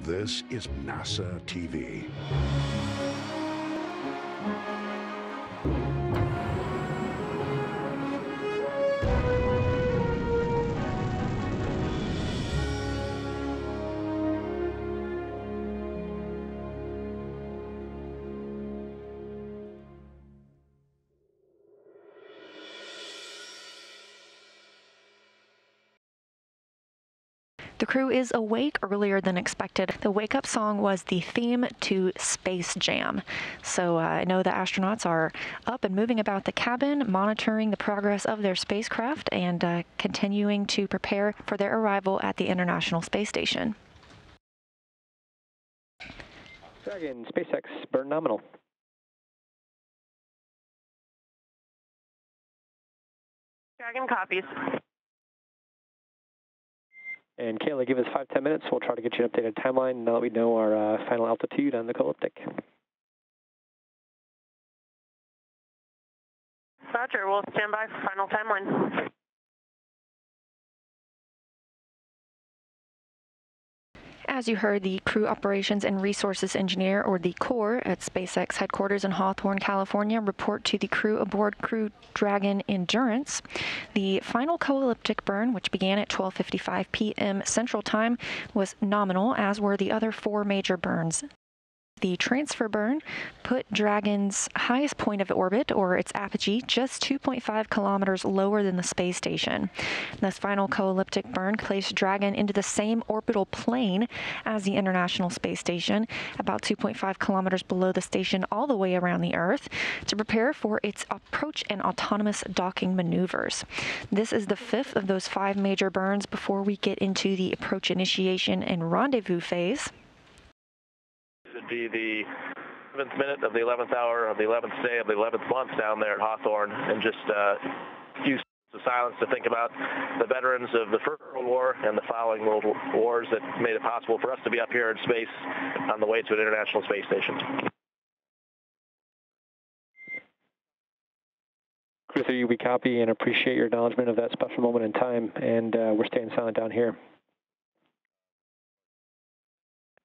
This is NASA TV. The crew is awake earlier than expected. The wake-up song was the theme to Space Jam. So I know the astronauts are up and moving about the cabin, monitoring the progress of their spacecraft and continuing to prepare for their arrival at the International Space Station. Dragon, SpaceX, burn nominal. Dragon copies. And Kayla, give us 5-10 minutes. We'll try to get you an updated timeline now that we know our final altitude on the ecliptic. Roger, we'll stand by for final timeline. As you heard, the Crew Operations and Resources Engineer, or the CORE, at SpaceX headquarters in Hawthorne, California, report to the crew aboard Crew Dragon Endurance. The final co-elliptic burn, which began at 12:55 p.m. Central Time, was nominal, as were the other 4 major burns. The transfer burn put Dragon's highest point of orbit, or its apogee, just 2.5 kilometers lower than the space station. This final co-elliptic burn placed Dragon into the same orbital plane as the International Space Station, about 2.5 kilometers below the station all the way around the Earth, to prepare for its approach and autonomous docking maneuvers. This is the 5th of those 5 major burns before we get into the approach initiation and rendezvous phase. Would be the 11th minute of the 11th hour of the 11th day of the 11th month down there at Hawthorne, and just a few seconds of silence to think about the veterans of the First World War and the following world wars that made it possible for us to be up here in space on the way to an International Space Station. Crew3, we copy and appreciate your acknowledgement of that special moment in time, and we're staying silent down here.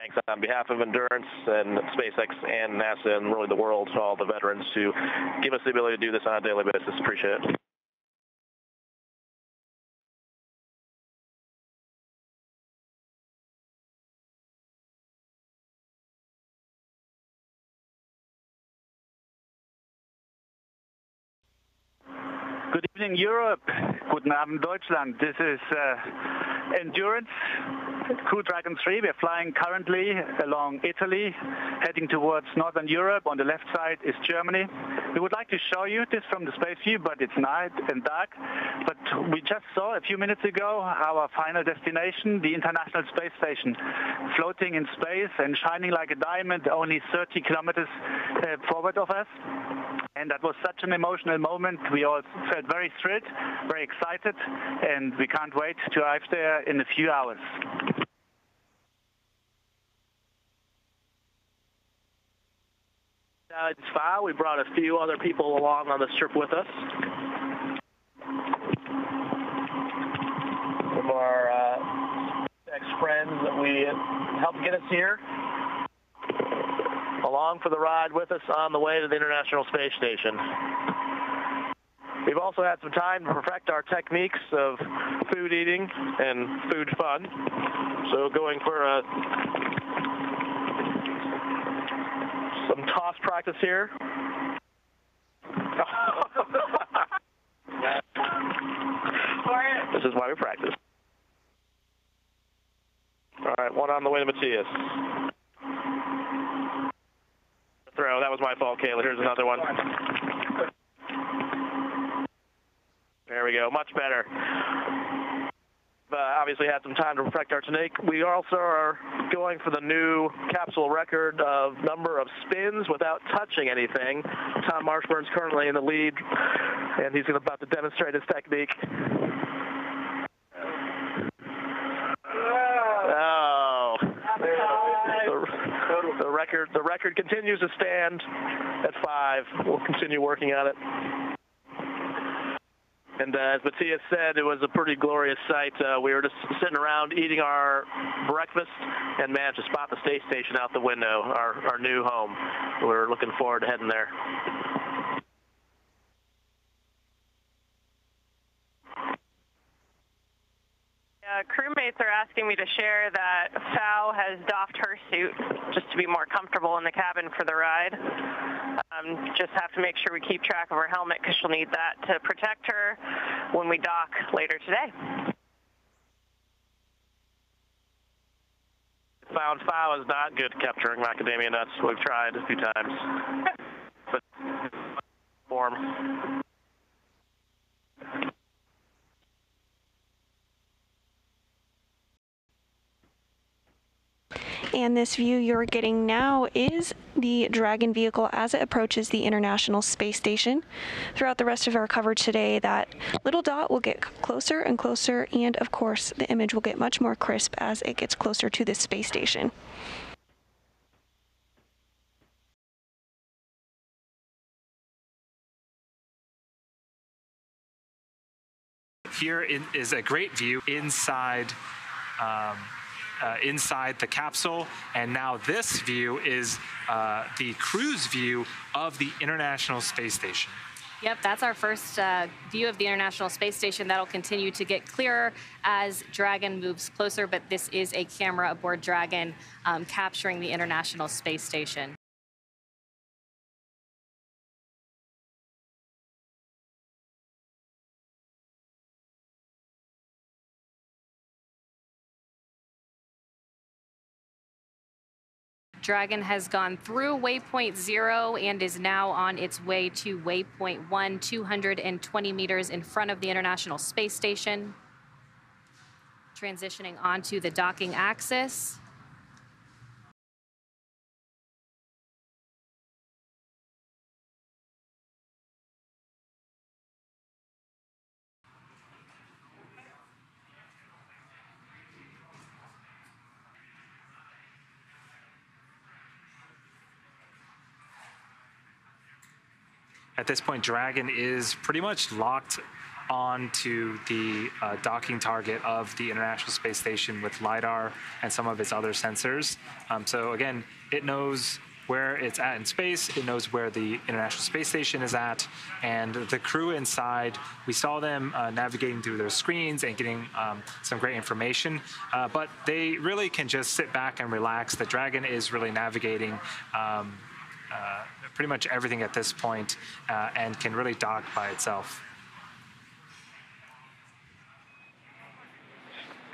Thanks on behalf of Endurance and SpaceX and NASA and really the world, to all the veterans to give us the ability to do this on a daily basis. Appreciate it. Good evening, Europe. Guten Abend, Deutschland. This is Endurance, Crew Dragon 3. We're flying currently along Italy, heading towards Northern Europe. On the left side is Germany. We would like to show you this from the space view, but it's night and dark. But we just saw a few minutes ago our final destination, the International Space Station, floating in space and shining like a diamond, only 30 kilometers forward of us. And that was such an emotional moment. We all felt very thrilled, very excited, and we can't wait to arrive there in a few hours. It's fine. We brought a few other people along on this trip with us. Some of our ex-friends that we helped get us here, along for the ride with us on the way to the International Space Station. We've also had some time to perfect our techniques of food eating and food fun. So going for some toss practice here. This is why we practice. All right, one on the way to Matthias. Throw. That was my fault, Kayla. Here's another one. There we go. Much better. Obviously had some time to perfect our technique. We also are going for the new capsule record of number of spins without touching anything. Tom Marshburn's currently in the lead, and he's about to demonstrate his technique. Oh. The record continues to stand at 5. We'll continue working on it. And as Matthias said, it was a pretty glorious sight. We were just sitting around eating our breakfast and managed to spot the space station out the window, our new home. We're looking forward to heading there. Crewmates are asking me to share that Fao has doffed her suit just to be more comfortable in the cabin for the ride. Just have to make sure we keep track of her helmet because she'll need that to protect her when we dock later today. Found Fao is not good at capturing macadamia nuts. We've tried a few times. But form. And this view you're getting now is the Dragon vehicle as it approaches the International Space Station. Throughout the rest of our coverage today, that little dot will get closer and closer, and of course the image will get much more crisp as it gets closer to this space station. Here is a great view inside inside the capsule, and now this view is the cruise view of the International Space Station. Yep, that's our first view of the International Space Station. That'll continue to get clearer as Dragon moves closer, but this is a camera aboard Dragon capturing the International Space Station. Dragon has gone through waypoint 0 and is now on its way to waypoint 1, 220 meters in front of the International Space Station. Transitioning onto the docking axis. At this point, Dragon is pretty much locked onto the docking target of the International Space Station with LiDAR and some of its other sensors. So again, it knows where it's at in space, it knows where the International Space Station is at, and the crew inside, we saw them navigating through their screens and getting some great information, but they really can just sit back and relax. The Dragon is really navigating pretty much everything at this point and can really dock by itself.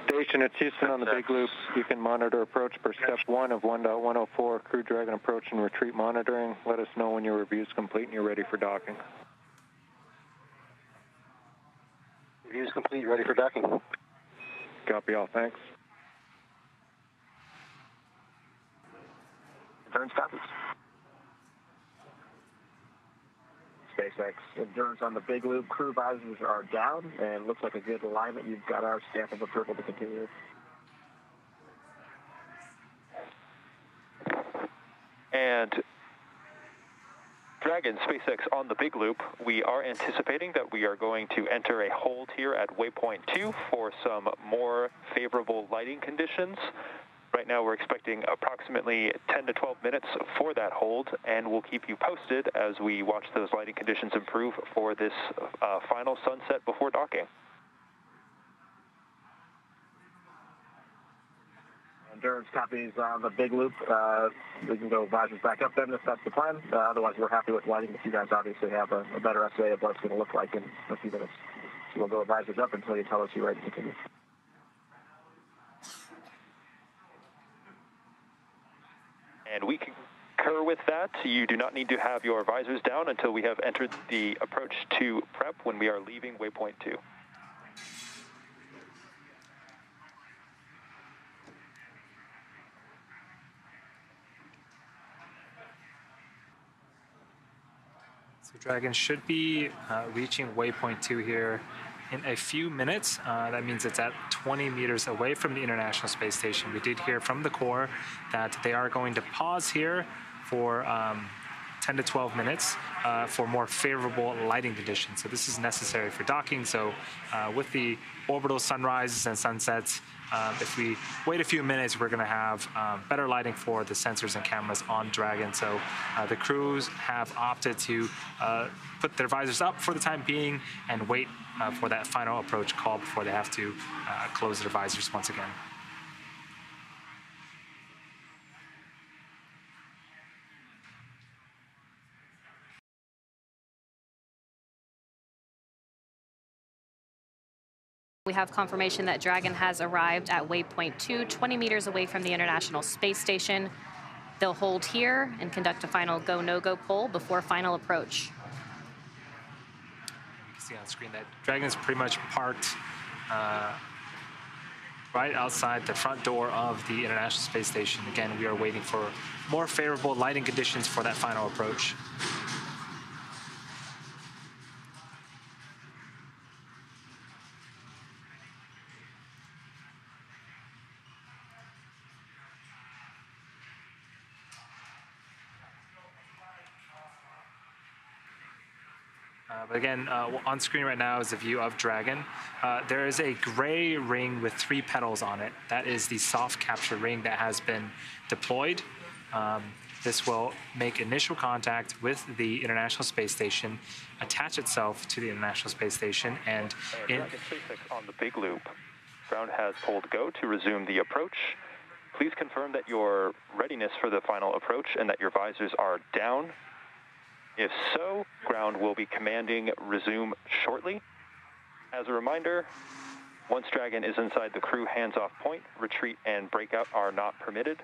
Station at Houston on the big loop. You can monitor approach per step 1 of 1.104 Crew Dragon approach and retreat monitoring. Let us know when your review is complete and you're ready for docking. Review is complete, ready for docking. Copy all, thanks. Turn copies. SpaceX Endurance on the big loop. Crew visors are down and looks like a good alignment. You've got our stamp of approval to continue. And Dragon, SpaceX on the big loop, we are anticipating that we are going to enter a hold here at waypoint 2 for some more favorable lighting conditions. Right now we're expecting approximately 10 to 12 minutes for that hold, and we'll keep you posted as we watch those lighting conditions improve for this final sunset before docking. Endurance copies on the big loop. We can go visors back up then if that's the plan. Otherwise, we're happy with lighting. But you guys obviously have a better estimate of what it's going to look like in a few minutes. So we'll go visors up until you tell us you're ready to continue. And we concur with that. You do not need to have your visors down until we have entered the approach to prep when we are leaving waypoint 2. So Dragon should be reaching waypoint 2 here in a few minutes. That means it's at 20 meters away from the International Space Station. We did hear from the Corps that they are going to pause here for 10 to 12 minutes for more favorable lighting conditions. So this is necessary for docking. So with the orbital sunrises and sunsets, if we wait a few minutes, we're going to have better lighting for the sensors and cameras on Dragon. So the crews have opted to put their visors up for the time being and wait for that final approach call before they have to close their visors once again. We have confirmation that Dragon has arrived at waypoint 2, 20 meters away from the International Space Station. They'll hold here and conduct a final go, no-go poll before final approach. You can see on the screen that Dragon is pretty much parked right outside the front door of the International Space Station. Again, we are waiting for more favorable lighting conditions for that final approach. But again, on screen right now is a view of Dragon. There is a gray ring with 3 petals on it. That is the soft capture ring that has been deployed. This will make initial contact with the International Space Station, attach itself to the International Space Station, and Dragon SpaceX on the big loop. Ground has pulled go to resume the approach. Please confirm that your readiness for the final approach and that your visors are down. If so, ground will be commanding resume shortly. As a reminder, once Dragon is inside the crew hands-off point, retreat and breakout are not permitted.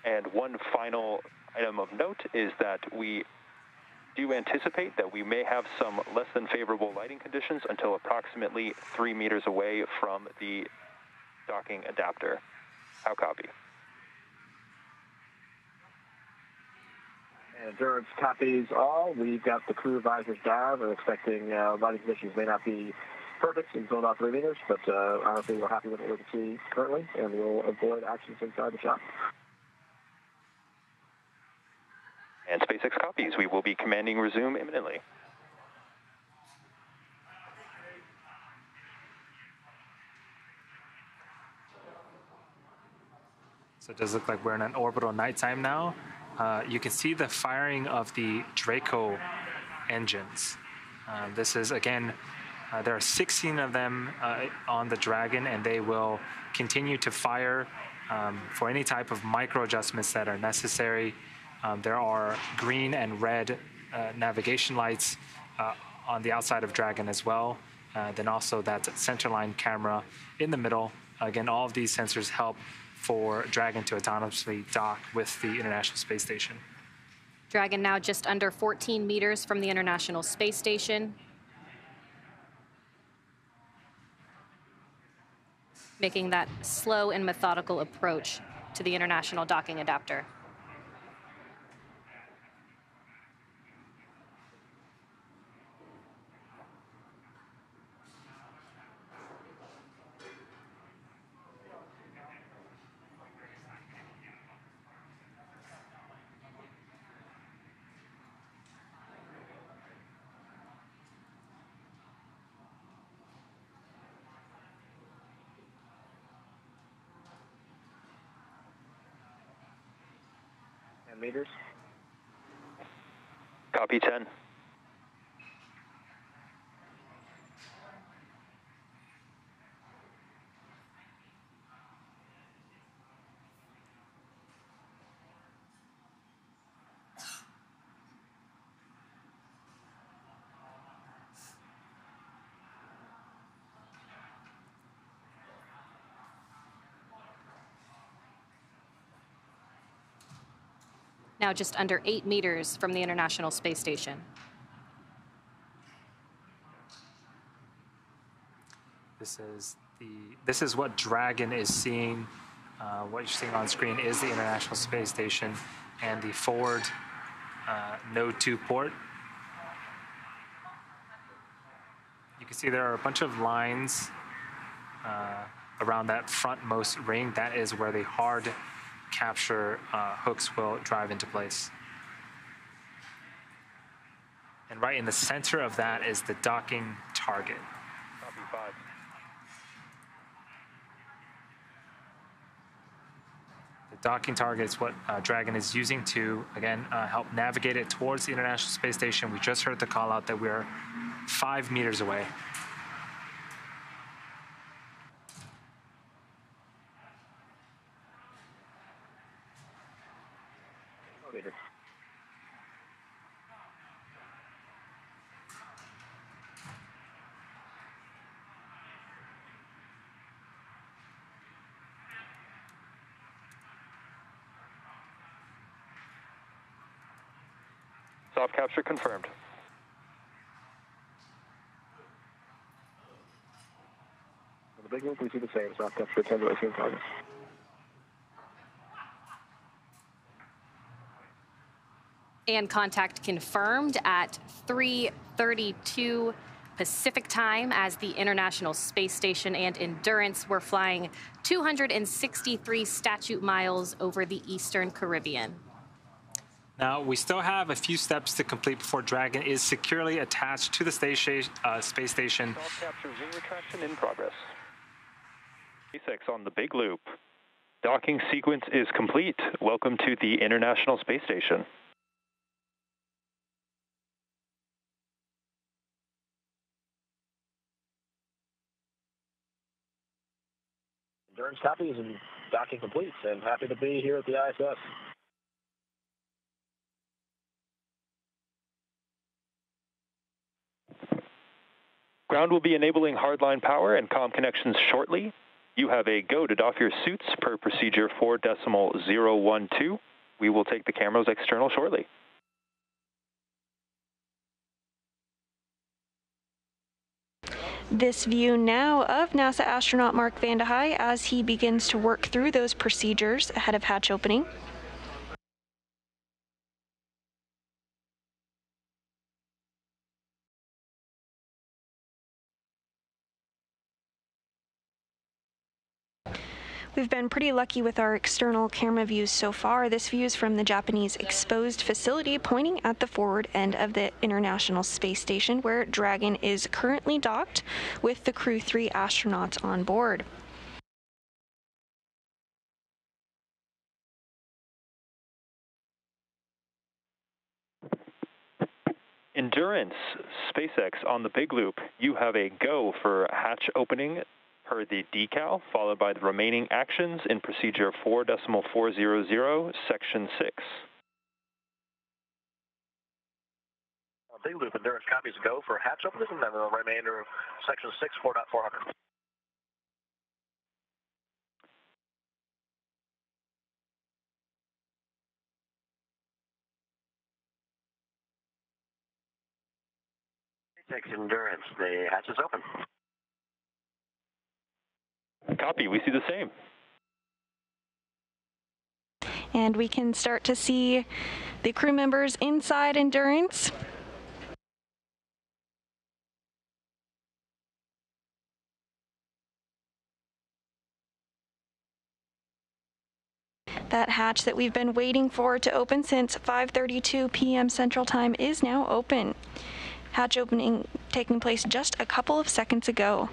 And one final item of note is that we do anticipate that we may have some less than favorable lighting conditions until approximately 3 meters away from the docking adapter. How copy? Endurance copies all. We've got the crew visors down. We're expecting lighting conditions may not be perfect in zone off 3 meters, but honestly, we're happy with what we can see currently, and we'll avoid actions inside the shop. And SpaceX copies. We will be commanding resume imminently. so it does look like we're in an orbital nighttime now. You can see the firing of the Draco engines. This is, again, there are 16 of them on the Dragon, and they will continue to fire for any type of micro adjustments that are necessary. There are green and red navigation lights on the outside of Dragon as well. Then also that centerline camera in the middle. Again, all of these sensors help for Dragon to autonomously dock with the International Space Station. Dragon now just under 14 meters from the International Space Station. Making that slow and methodical approach to the International Docking Adapter. Meters. Copy 10. Now just under 8 meters from the International Space Station. This is what Dragon is seeing. What you're seeing on screen is the International Space Station and the forward Node 2 port. You can see there are a bunch of lines around that frontmost ring. That is where the hard capture hooks will drive into place. And right in the center of that is the docking target. Copy 5. The docking target is what Dragon is using to, again, help navigate it towards the International Space Station. We just heard the call out that we're 5 meters away. Soft capture confirmed. On the big loop, we see the same. Soft capture 10 to 18 target. And contact confirmed at 3:32 Pacific time as the International Space Station and Endurance were flying 263 statute miles over the Eastern Caribbean. Now, we still have a few steps to complete before Dragon is securely attached to the space station. Soft capture wing retraction in progress. SpaceX on the big loop. Docking sequence is complete. Welcome to the International Space Station. Endurance copies and docking complete, and happy to be here at the ISS. Ground will be enabling hardline power and comm connections shortly. You have a go to doff your suits per procedure 4.012. We will take the cameras external shortly. This view now of NASA astronaut Mark Vande as he begins to work through those procedures ahead of hatch opening. We've been pretty lucky with our external camera views so far. This view is from the Japanese exposed facility pointing at the forward end of the International Space Station, where Dragon is currently docked with the Crew 3 astronauts on board. Endurance, SpaceX on the big loop. You have a go for hatch opening per the decal, followed by the remaining actions in procedure 4.400, section 6. Big loop, Endurance copies go for hatch openers, and then the remainder of section 6, 4.400. SpaceX Endurance, the hatch is open. Copy, we see the same. And we can start to see the crew members inside Endurance. That hatch that we've been waiting for to open since 5:32 p.m. Central Time is now open. Hatch opening taking place just a couple of seconds ago.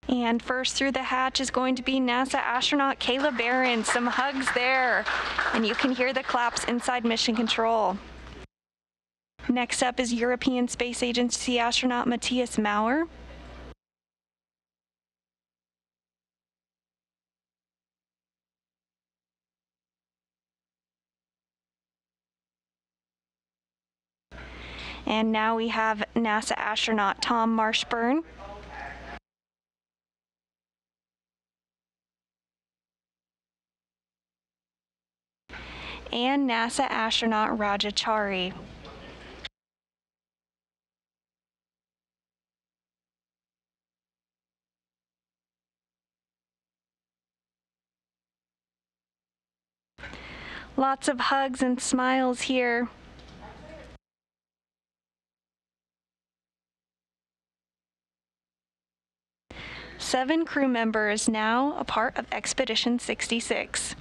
And first through the hatch is going to be NASA astronaut Kayla Barron. Some hugs there, and you can hear the claps inside Mission Control. Next up is European Space Agency astronaut Matthias Maurer. And now we have NASA astronaut Tom Marshburn. And NASA astronaut Raja Chari. Lots of hugs and smiles here. 7 crew members now a part of Expedition 66.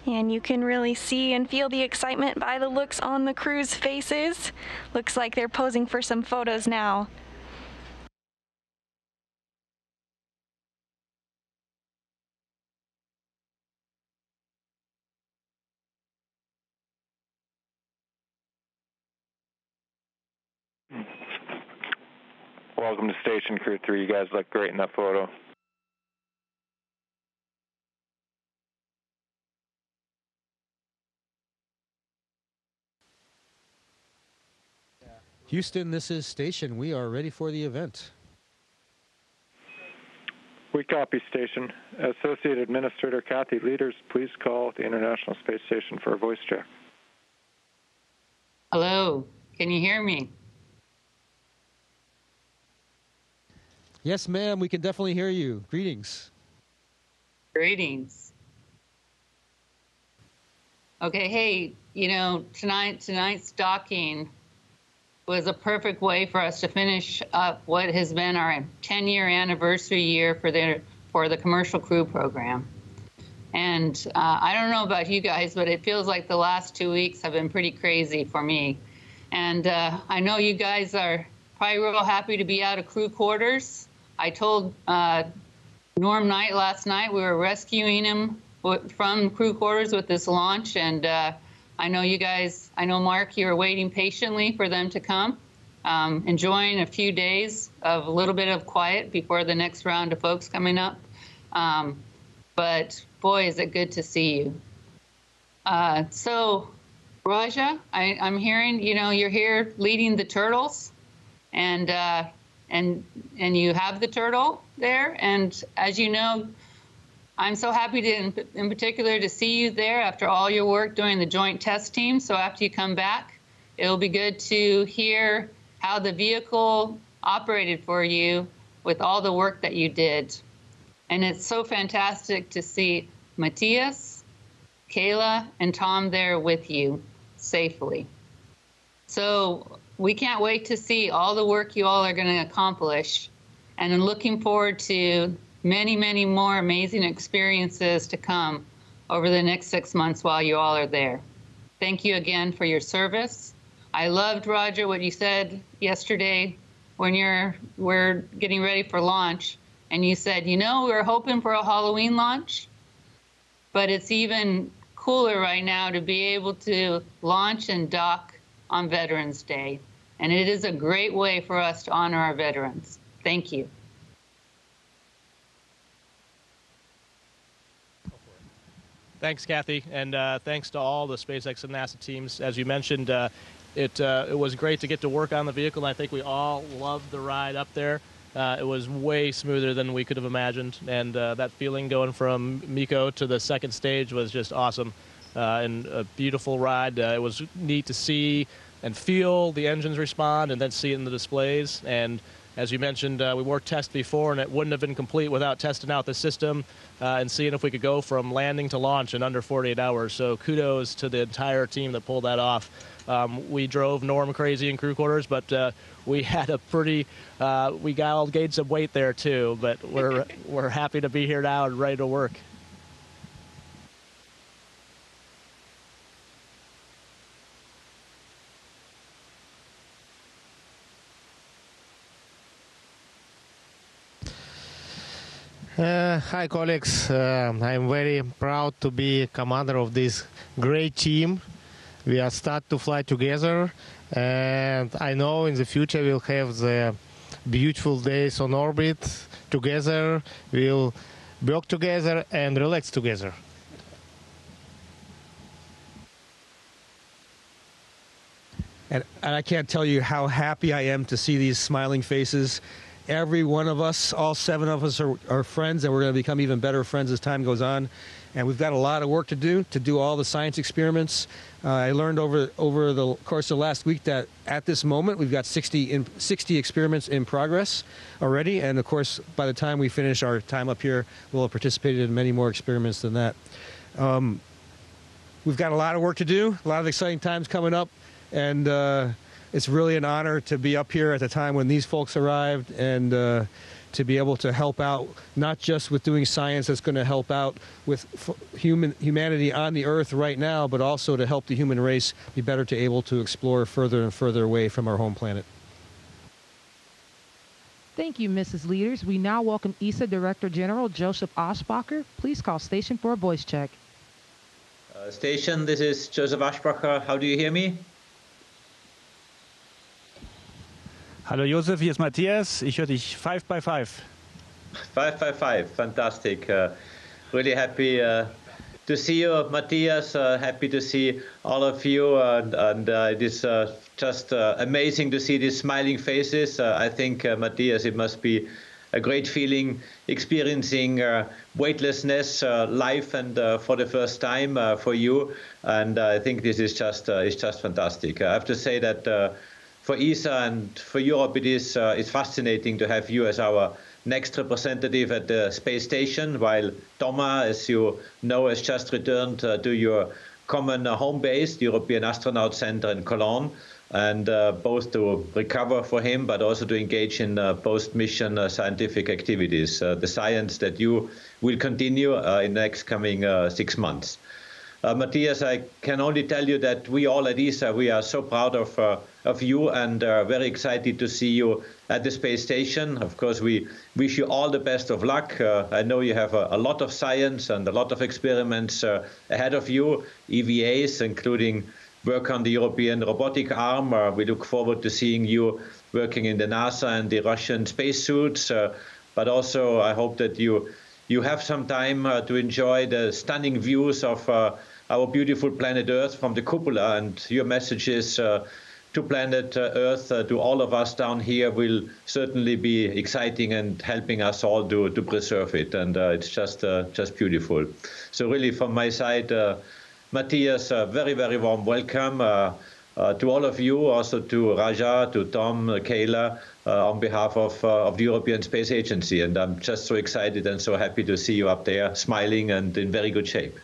And you can really see and feel the excitement by the looks on the crew's faces. Looks like they're posing for some photos now. Welcome to Station Crew 3. You guys look great in that photo. Houston, this is Station. We are ready for the event. We copy, Station. Associate Administrator Kathy Lueders, please call the International Space Station for a voice check. Hello, can you hear me? Yes, ma'am, we can definitely hear you. Greetings. Greetings. Okay, hey, you know, tonight's docking was a perfect way for us to finish up what has been our 10-year anniversary year for the Commercial Crew program. And I don't know about you guys, but it feels like the last 2 weeks have been pretty crazy for me. And I know you guys are probably real happy to be out of crew quarters. I told Norm Knight last night we were rescuing him from crew quarters with this launch, and I know you guys, I know Mark, you were waiting patiently for them to come, enjoying a few days of a little bit of quiet before the next round of folks coming up. But boy, is it good to see you. So, Raja, I'm hearing, you know, you're here leading the turtles, and you have the turtle there, and as you know, I'm so happy to, in particular, to see you there after all your work doing the joint test team. So after you come back, it'll be good to hear how the vehicle operated for you with all the work that you did. And it's so fantastic to see Matthias, Kayla, and Tom there with you safely. So we can't wait to see all the work you all are going to accomplish. And I'm looking forward to many, many more amazing experiences to come over the next 6 months while you all are there. Thank you again for your service. I loved, Roger, what you said yesterday when we're getting ready for launch. And you said, you know, we were hoping for a Halloween launch, but it's even cooler right now to be able to launch and dock on Veterans Day. And it is a great way for us to honor our veterans. Thank you. Thanks, Kathy, and thanks to all the SpaceX and NASA teams. As you mentioned, it was great to get to work on the vehicle, and I think we all loved the ride up there. It was way smoother than we could have imagined, and that feeling going from Miko to the second stage was just awesome, and a beautiful ride. It was neat to see and feel the engines respond and then see it in the displays. And as you mentioned, we were tested before, and it wouldn't have been complete without testing out the system and seeing if we could go from landing to launch in under 48 hours. So kudos to the entire team that pulled that off. We drove Norm crazy in crew quarters, but we had a pretty, we got all gained some weight there too, but we're happy to be here now and ready to work. Hi, colleagues. I'm very proud to be commander of this great team. We are start to fly together, and I know in the future we'll have the beautiful days on orbit together. We'll work together and relax together. And I can't tell you how happy I am to see these smiling faces every one of us, all 7 of us are friends, and we're going to become even better friends as time goes on. And we've got a lot of work to do all the science experiments. I learned over the course of last week that at this moment we've got 60 experiments in progress already. And of course, by the time we finish our time up here, we'll have participated in many more experiments than that. We've got a lot of work to do, a lot of exciting times coming up, and it's really an honor to be up here at the time when these folks arrived, and to be able to help out, not just with doing science that's going to help out with humanity on the Earth right now, but also to help the human race be better to able to explore further and further away from our home planet. Thank you, Mrs. Lueders. We now welcome ESA Director General Josef Aschbacher. Please call station for a voice check. Station, this is Josef Aschbacher. How do you hear me? Hallo Josef, hier ist Matthias. Ich höre dich 5 by 5. 5 by 5, fantastic. Really happy to see you, Matthias. Happy to see all of you, and it is just amazing to see these smiling faces. I think, Matthias, it must be a great feeling experiencing weightlessness live and for the first time for you. And I think this is just fantastic. I have to say that. For ESA and for Europe, it's fascinating to have you as our next representative at the space station, while Thomas, as you know, has just returned to your common home base, the European Astronaut Center in Cologne, and both to recover for him, but also to engage in post-mission scientific activities, the science that you will continue in the next coming 6 months. Matthias, I can only tell you that we all at ESA, we are so proud of you and very excited to see you at the space station. Of course, we wish you all the best of luck. I know you have a lot of science and a lot of experiments ahead of you, EVAs, including work on the European robotic arm. We look forward to seeing you working in the NASA and the Russian spacesuits. But also, I hope that you have some time to enjoy the stunning views of our beautiful planet Earth from the cupola, and your messages to planet Earth, to all of us down here, will certainly be exciting and helping us all to preserve it. And it's just beautiful. So really, from my side, Matthias, a very, very warm welcome to all of you, also to Raja, to Tom, Kayla, on behalf of the European Space Agency. And I'm just so excited and so happy to see you up there, smiling and in very good shape.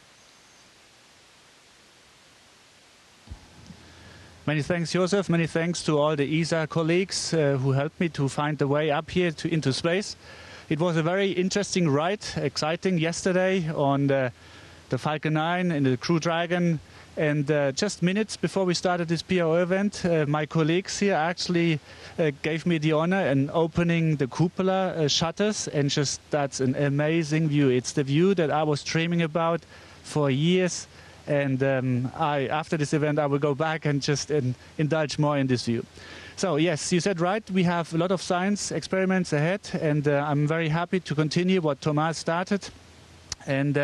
Many thanks, Josef. Many thanks to all the ESA colleagues who helped me to find the way up here into space. It was a very interesting ride, exciting yesterday on the Falcon 9 and the Crew Dragon. And just minutes before we started this PO event, my colleagues here actually gave me the honor in opening the cupola shutters, and just that's an amazing view. It's the view that I was dreaming about for years. And after this event, I will go back and just indulge more in this view. So yes, you said right, we have a lot of science experiments ahead, and I'm very happy to continue what Thomas started. And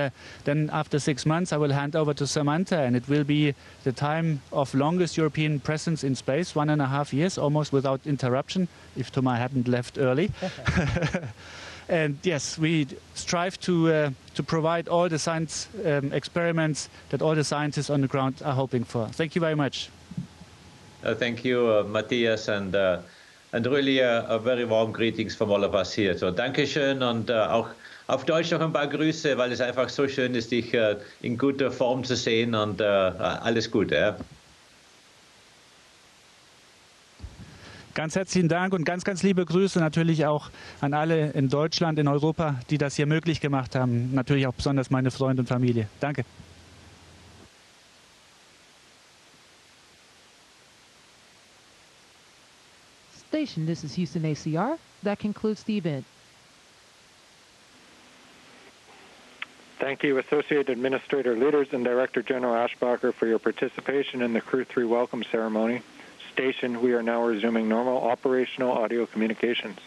then after 6 months, I will hand over to Samantha, and it will be the time of longest European presence in space, 1.5 years, almost without interruption, if Thomas hadn't left early. And yes, we strive to provide all the science experiments that all the scientists on the ground are hoping for. Thank you very much. Thank you, Matthias, and really a very warm greetings from all of us here. So, Dankeschön, und auch auf Deutsch noch ein paar Grüße, weil es einfach so schön ist, dich in guter Form zu sehen, und alles Gute. Ja. Ganz herzlichen Dank und ganz, ganz liebe Grüße natürlich auch an alle in Deutschland, in Europa, die das hier möglich gemacht haben. Natürlich auch besonders meine Freunde und Familie. Danke. Station, this is Houston ACR. That concludes the event. Thank you, Associate Administrator Lueders and Director General Aschbacher, for your participation in the Crew3 welcome ceremony. Station, we are now resuming normal operational audio communications.